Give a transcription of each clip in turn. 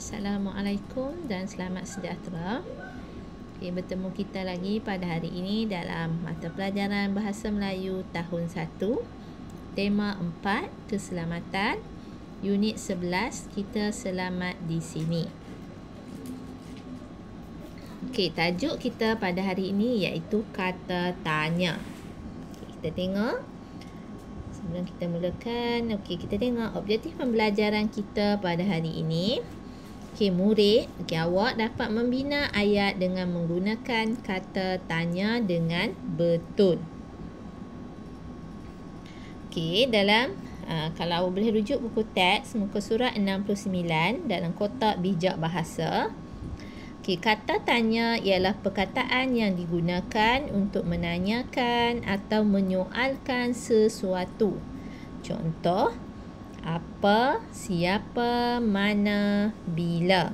Assalamualaikum dan selamat sejahtera. Bertemu kita lagi pada hari ini dalam mata pelajaran Bahasa Melayu tahun 1, tema 4, keselamatan, unit 11, kita selamat di sini. Tajuk kita pada hari ini iaitu kata tanya. Kita tengok. Sebelum kita mulakan, kita tengok objektif pembelajaran kita pada hari ini. Murid, awak dapat membina ayat dengan menggunakan kata tanya dengan betul. Dalam kalau awak boleh rujuk buku teks muka surat 69 dalam kotak bijak bahasa. Kata tanya ialah perkataan yang digunakan untuk menanyakan atau menyoalkan sesuatu. Contoh, apa, siapa, mana, bila.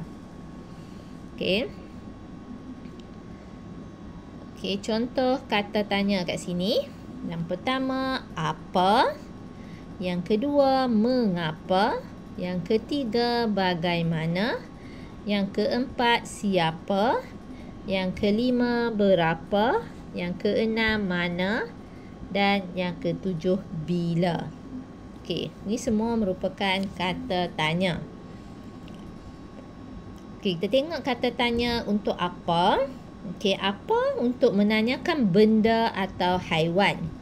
Contoh kata tanya kat sini. Yang pertama, apa. Yang kedua, mengapa. Yang ketiga, bagaimana. Yang keempat, siapa. Yang kelima, berapa. Yang keenam, mana. Dan yang ketujuh, bila. Ini semua merupakan kata tanya. Kita tengok kata tanya untuk apa. Apa untuk menanyakan benda atau haiwan.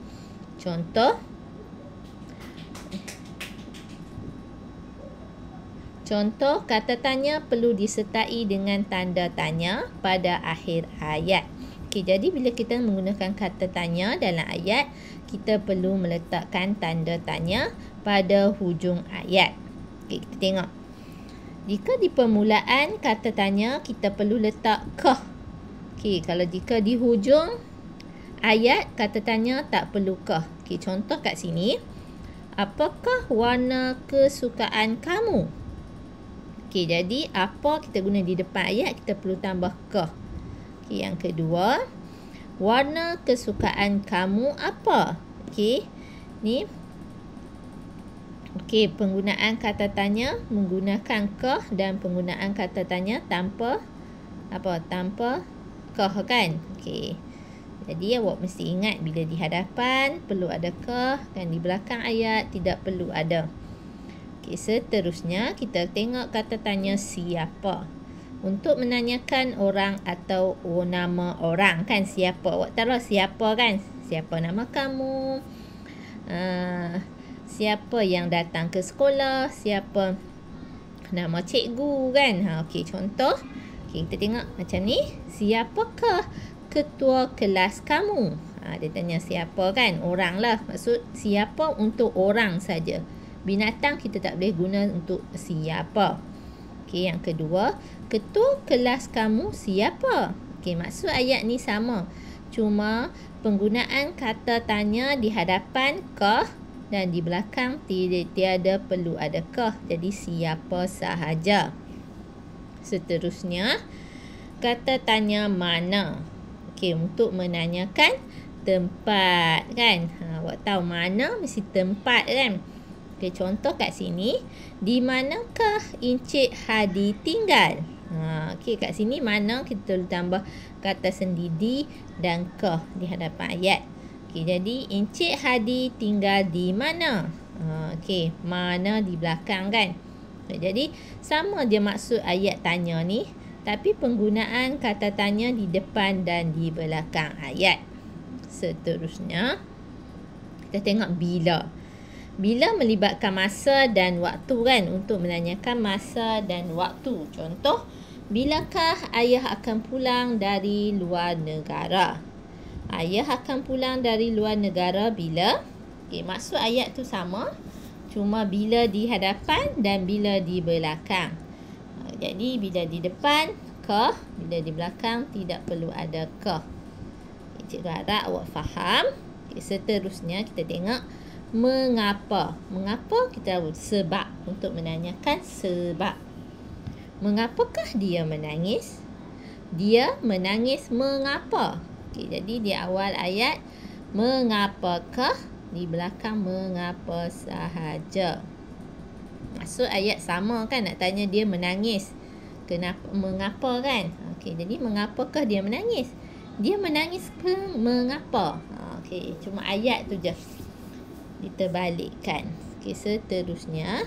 Contoh kata tanya perlu disertai dengan tanda tanya pada akhir ayat. Jadi bila kita menggunakan kata tanya dalam ayat, kita perlu meletakkan tanda tanya pada hujung ayat. Kita tengok. Jika di permulaan kata tanya, kita perlu letak kah. Kalau jika di hujung ayat, kata tanya tak perlu kah. Contoh kat sini. Apakah warna kesukaan kamu? Jadi apa kita guna di depan ayat, kita perlu tambah kah. Yang kedua, warna kesukaan kamu apa? Ni. Penggunaan kata tanya menggunakan kah dan penggunaan kata tanya tanpa tanpa kah kan? Jadi awak mesti ingat bila di hadapan perlu ada kah dan di belakang ayat tidak perlu ada. Seterusnya kita tengok kata tanya siapa. Untuk menanyakan orang atau nama orang kan, siapa. Awak tahu siapa kan? Siapa nama kamu? Siapa yang datang ke sekolah? Siapa nama cikgu kan? Contoh. Kita tengok macam ni. Siapakah ketua kelas kamu? Dia tanya siapa kan? Orang lah. Maksud siapa untuk orang saja. Binatang kita tak boleh guna untuk siapa. Yang kedua, ketua kelas kamu siapa? Maksud ayat ni sama. Cuma penggunaan kata tanya di hadapan kah dan di belakang tiada perlu ada kah. Jadi siapa sahaja. Seterusnya, kata tanya mana. Untuk menanyakan tempat kan. Awak tahu mana mesti tempat kan. Contoh kat sini, di manakah Encik Hadi tinggal? Kat sini mana kita tambah kata sendiri dan kah di hadapan ayat. Jadi Encik Hadi tinggal di mana? Mana di belakang kan. Jadi sama je maksud ayat tanya ni, tapi penggunaan kata tanya di depan dan di belakang ayat. Seterusnya, kita tengok bila. Bila melibatkan masa dan waktu kan, untuk menanyakan masa dan waktu. Contoh, bilakah ayah akan pulang dari luar negara? Ayah akan pulang dari luar negara bila? Maksud ayat tu sama, cuma bila di hadapan dan bila di belakang. Jadi bila di depan kah, bila di belakang tidak perlu ada kah. Cikgu harap awak faham. Seterusnya kita tengok mengapa. Mengapa kita sebab, untuk menanyakan sebab. Mengapakah dia menangis? Dia menangis mengapa? Jadi di awal ayat mengapakah, di belakang mengapa sahaja. Maksud ayat sama kan, nak tanya dia menangis. Kenapa, mengapa kan? Okey, jadi mengapakah dia menangis? Dia menangis mengapa? Okey, cuma ayat tu je. Kita balikkan. Okey, seterusnya.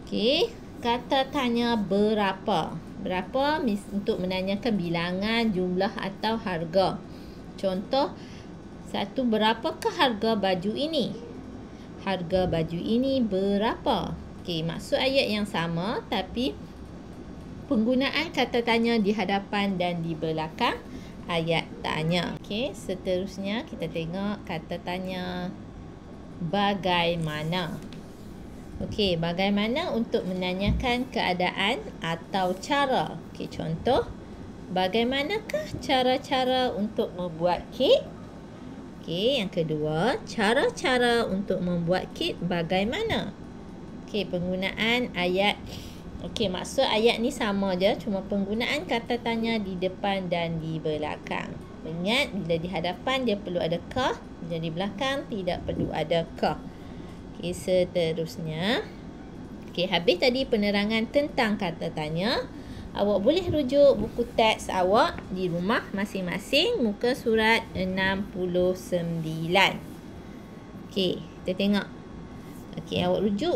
Okey, kata tanya berapa. Berapa untuk menanyakan bilangan, jumlah atau harga. Contoh, satu, berapakah harga baju ini? Harga baju ini berapa? Okey, maksud ayat yang sama tapi penggunaan kata tanya di hadapan dan di belakang ayat tanya. Okey, seterusnya kita tengok kata tanya bagaimana. Okey, bagaimana untuk menanyakan keadaan atau cara. Okey, contoh, bagaimanakah cara-cara untuk membuat kek? Okey, yang kedua, cara-cara untuk membuat kek bagaimana? Okey, penggunaan ayat. Okey, maksud ayat ni sama je, cuma penggunaan kata tanya di depan dan di belakang. Ingat, bila di hadapan dia perlu ada kah, bila di belakang tidak perlu ada kah. Okey, seterusnya. Okey, habis tadi penerangan tentang kata tanya. Awak boleh rujuk buku teks awak di rumah masing-masing, muka surat 69. Okey, kita tengok. Okey, awak rujuk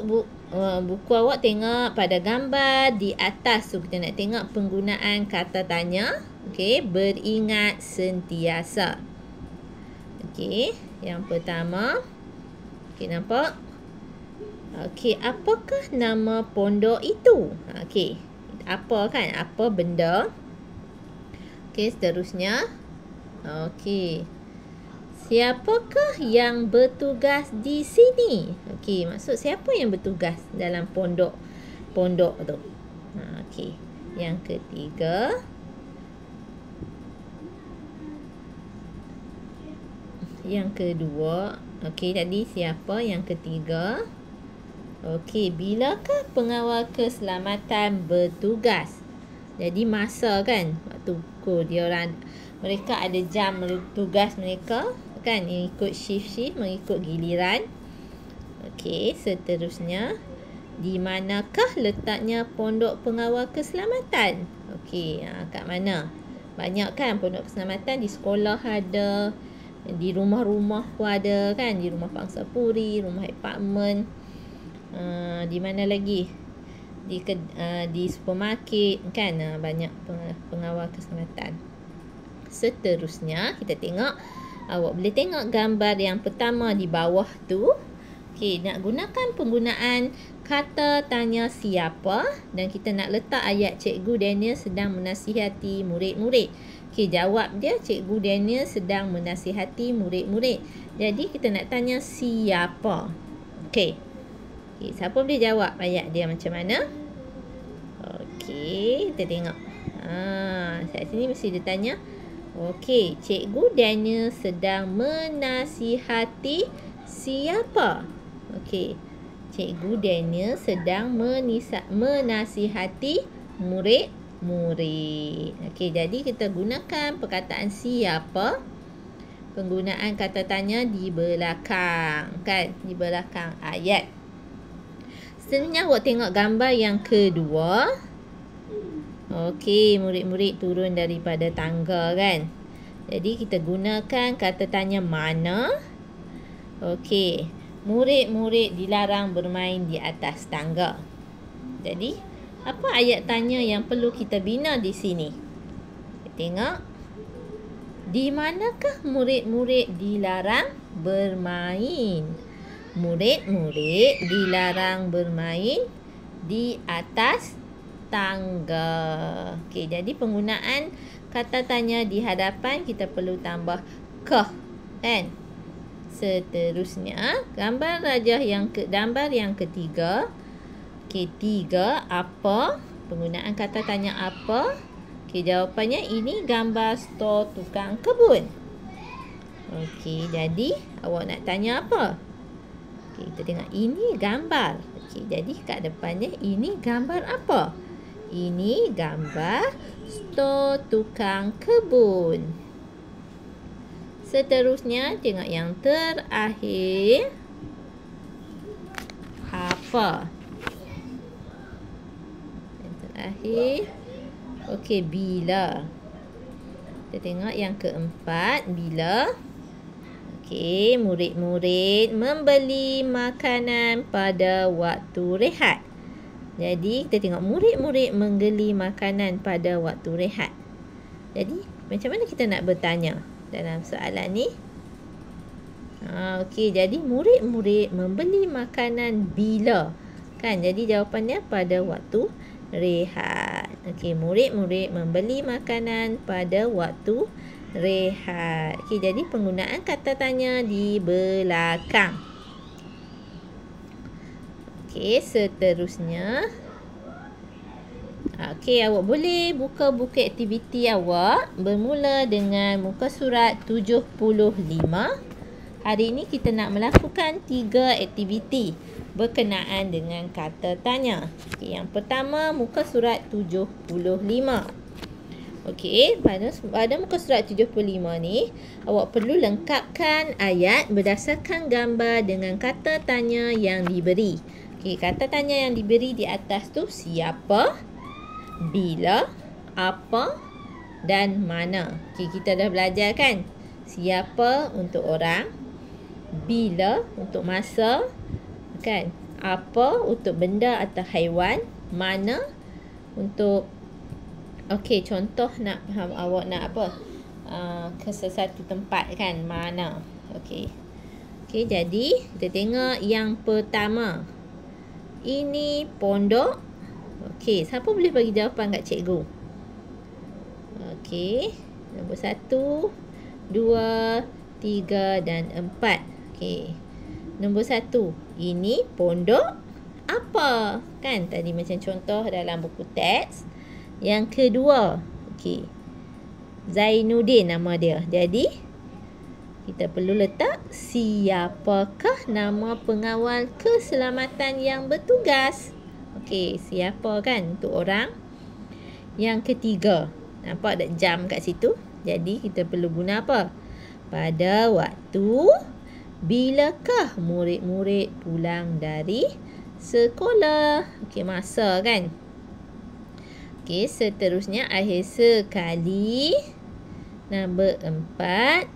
buku awak, tengok pada gambar di atas tu. Kita nak tengok penggunaan kata tanya. Okey, beringat sentiasa. Okey, yang pertama. Okey, nampak? Okey, apakah nama pondok itu? Okey, apa kan? Apa benda? Okey, seterusnya. Okey. Siapakah yang bertugas di sini? Okey, maksud siapa yang bertugas dalam pondok tu? Okey. Yang ketiga. Yang kedua. Okey, tadi siapa? Yang ketiga. Okey, bilakah pengawal keselamatan bertugas? Jadi masa kan? Waktu mereka ada jam tugas mereka. Kan, mengikut shift, mengikut giliran. Okey, seterusnya. Di manakah letaknya pondok pengawal keselamatan? Okey, kat mana? Banyak kan pondok keselamatan, di sekolah ada, di rumah-rumah pun ada kan, di rumah pangsapuri, rumah apartmen. Di mana lagi? Di supermarket kan, banyak pengawal keselamatan. Seterusnya, kita tengok. Awak boleh tengok gambar yang pertama di bawah tu. Okey, nak gunakan penggunaan kata tanya siapa dan kita nak letak ayat Cikgu Daniel sedang menasihati murid-murid. Okey, jawab dia, Cikgu Daniel sedang menasihati murid-murid. Jadi kita nak tanya siapa. Okey. Okey, siapa boleh jawab ayat dia macam mana? Okey, kita tengok. Kat sini mesti dia tanya. Okey, Cikgu Daniel sedang menasihati siapa? Okey, Cikgu Daniel sedang menasihati murid-murid. Okey, jadi kita gunakan perkataan siapa. Penggunaan kata tanya di belakang, kan? Di belakang ayat. Seterusnya awak tengok gambar yang kedua. Okey, murid-murid turun daripada tangga kan. Jadi kita gunakan kata tanya mana. Okey, murid-murid dilarang bermain di atas tangga. Jadi, apa ayat tanya yang perlu kita bina di sini? Kita tengok. Di manakah murid-murid dilarang bermain? Murid-murid dilarang bermain di atas tangga. Okey, jadi penggunaan kata tanya di hadapan kita perlu tambah kah, kan? Seterusnya, gambar yang ketiga. Okey, 3, apa? Penggunaan kata tanya apa? Okey, jawapannya ini gambar stor tukang kebun. Okey, jadi awak nak tanya apa? Okey, kita tengok ini gambar. Okey, jadi kat depannya ini gambar apa? Ini gambar stor tukang kebun. Seterusnya, tengok yang terakhir. Apa? Yang terakhir. Okey, bila. Kita tengok yang keempat, bila. Okey, murid-murid membeli makanan pada waktu rehat. Jadi, kita tengok murid-murid membeli makanan pada waktu rehat. Jadi, macam mana kita nak bertanya dalam soalan ni? Okey, jadi murid-murid membeli makanan bila? Kan, jadi jawapannya pada waktu rehat. Okey, murid-murid membeli makanan pada waktu rehat. Okey, jadi penggunaan kata tanya di belakang. Okey, seterusnya. Okey, awak boleh buka buku aktiviti awak bermula dengan muka surat 75. Hari ini kita nak melakukan 3 aktiviti berkenaan dengan kata tanya. Okey, yang pertama muka surat 75. Okey, pada muka surat 75 ni, awak perlu lengkapkan ayat berdasarkan gambar dengan kata tanya yang diberi. Okey, kata tanya yang diberi di atas tu siapa, bila, apa dan mana. Okey, kita dah belajar kan? Siapa untuk orang, bila untuk masa, kan? Apa untuk benda atau haiwan, mana untuk okey, contoh nak faham awak nak apa? Ke sesuatu tempat kan, mana. Okey. Okey, jadi kita tengok yang pertama. Ini pondok. Okey, siapa boleh bagi jawapan kat cikgu? Okey, nombor 1, 2, 3 dan 4. Okey. Nombor 1, ini pondok apa? Kan tadi macam contoh dalam buku teks. Yang kedua, okey. Zainuddin nama dia. Jadi kita perlu letak siapakah nama pengawal keselamatan yang bertugas? Okey, siapa kan untuk orang. Yang ketiga, nampak tak jam kat situ? Jadi kita perlu guna apa? Pada waktu bilakah murid-murid pulang dari sekolah? Okey, masa kan? Okey, seterusnya akhir sekali. Nombor 4.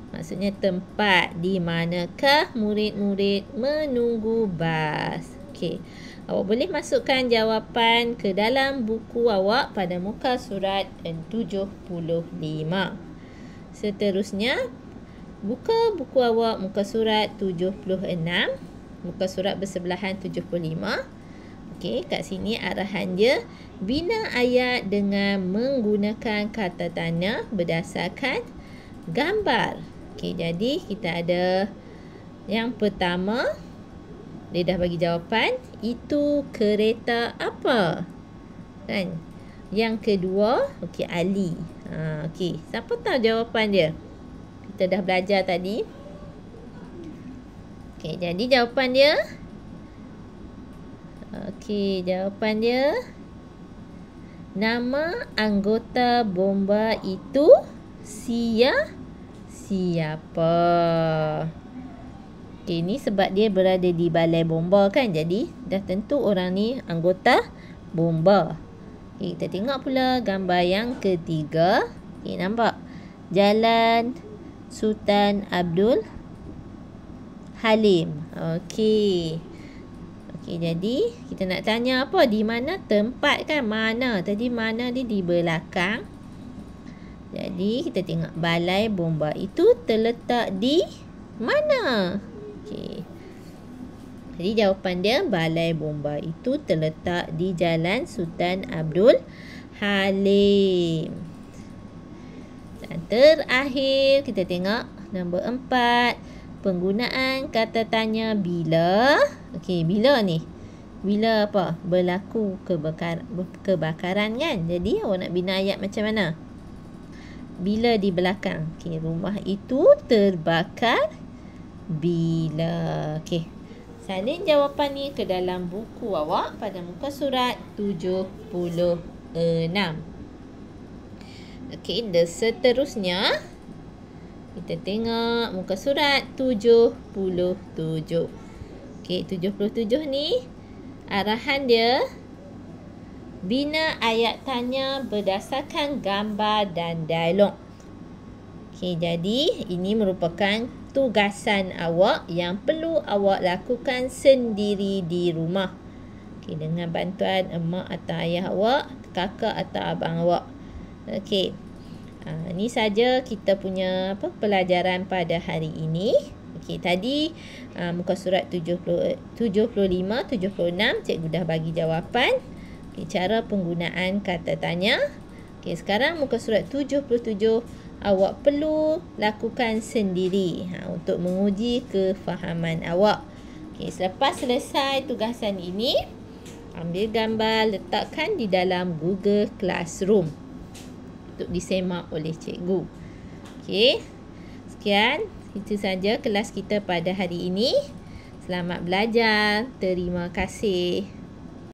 Maksudnya tempat di manakah murid-murid menunggu bas. Okey, awak boleh masukkan jawapan ke dalam buku awak pada muka surat 75. Seterusnya, buka buku awak muka surat 76. Muka surat bersebelahan 75. Okey, kat sini arahan dia. Bina ayat dengan menggunakan kata tanya berdasarkan gambar. Okey, jadi kita ada yang pertama. Dia dah bagi jawapan. Itu kereta apa? Kan? Yang kedua, okey, Ali. Okey, siapa tahu jawapan dia? Kita dah belajar tadi. Okey, jadi jawapan dia. Okey, jawapan dia. Nama anggota bomba itu siapa? Okey, ni sebab dia berada di balai bomba kan. Jadi, dah tentu orang ni anggota bomba. Okey, kita tengok pula gambar yang ketiga. Okey, nampak? Jalan Sultan Abdul Halim. Okey. Okey, jadi kita nak tanya apa? Di mana tempat kan? Mana? Tadi mana dia di belakang. Jadi kita tengok balai bomba itu terletak di mana? Okey. Jadi jawapan dia balai bomba itu terletak di Jalan Sultan Abdul Halim. Dan terakhir kita tengok nombor 4. Penggunaan kata tanya bila. Okey, bila ni? Bila apa? Berlaku kebakaran kan? Jadi awak nak bina ayat macam mana? Bila di belakang. Okey, rumah itu terbakar bila. Okey. Salin jawapan ni ke dalam buku awak pada muka surat 76. Okey, seterusnya kita tengok muka surat 77. Okey, 77 ni arahan dia Bina ayat tanya berdasarkan gambar dan dialog. Okey, jadi ini merupakan tugasan awak yang perlu awak lakukan sendiri di rumah. Okey, dengan bantuan emak atau ayah awak, kakak atau abang awak. Okey. Ini saja kita punya pelajaran pada hari ini. Okey, tadi muka surat 75, 76 cikgu dah bagi jawapan. Okey, cara penggunaan kata tanya. Okey, sekarang muka surat 77 awak perlu lakukan sendiri untuk menguji kefahaman awak. Okey, selepas selesai tugasan ini, ambil gambar, letakkan di dalam Google Classroom untuk disemak oleh cikgu. Okey, sekian. Itu saja kelas kita pada hari ini. Selamat belajar. Terima kasih.